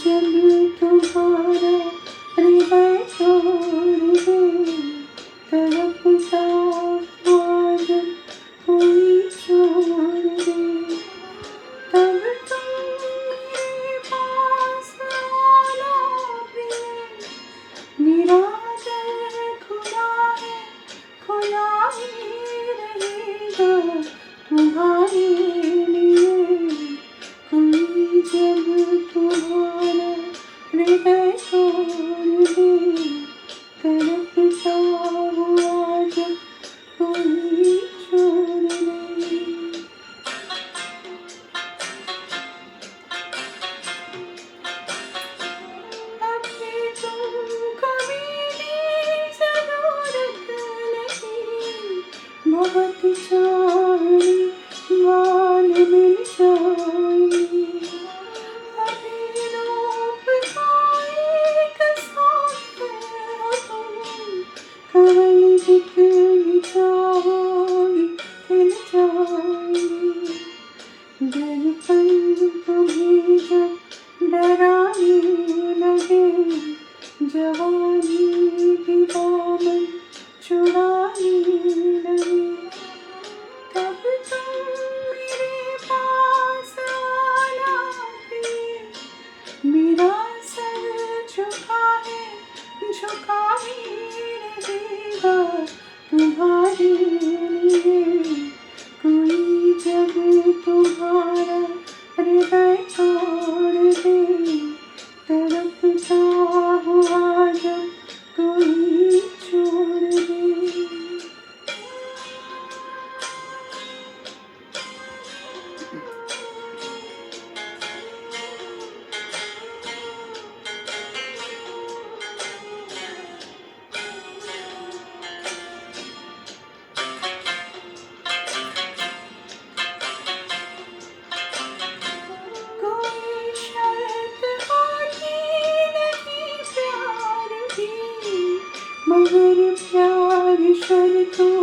जब तुम्हारा हृदय तोड़ दे, तड़पता हुआ जब कोई छोड़ दे, तब तुम मेरे पास आना प्रिय। मेरा दिल खुला ही रहेगा तुम्हारे लिए। कोई जब तुम्हारा हृदय तोड़ दे, तड़पता हुआ जब कोई छोड़ दे। अभी तुमको मेरी ज़रूरत नहीं, बहुत चाहे मान मिल जाए। अभी रूप का एक साथ हो तुम, कहीं दिखनी चाहोगी खिल जाएगी। दर्पण तुम्हें जब डराने लगे, जवानी की दामन चुराने लगे, तब तुम मेरे पास आना प्रिय। मेरा सर झुका ही रहेगा तुम्हारे लिए। कोई जब तुम्हारा हृदय तोड़ दे, तड़पता हुआ जब कोई छोड़ दे। कोई शर्त होती नहीं प्यार की, मगर प्यार शर्तों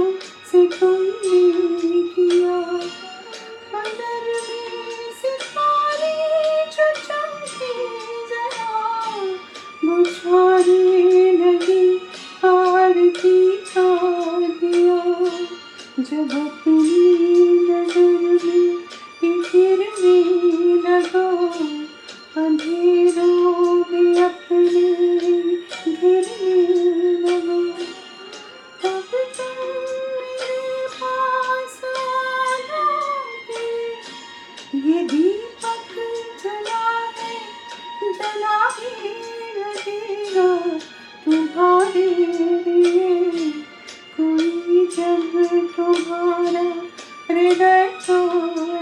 से तुमने किया। कदर में सितारे जो चमके जरा, बुझाने लगी आरती का दिया। जब अपनी नजर में गिरने लगा, अंधेरों में अपने गिरने लगा, तब तुम मेरे पास आना प्रिय। ये दीपक जला ही रहेगा तुम्हारे लिए। कोई जब तुम्हारा हृदय तोड़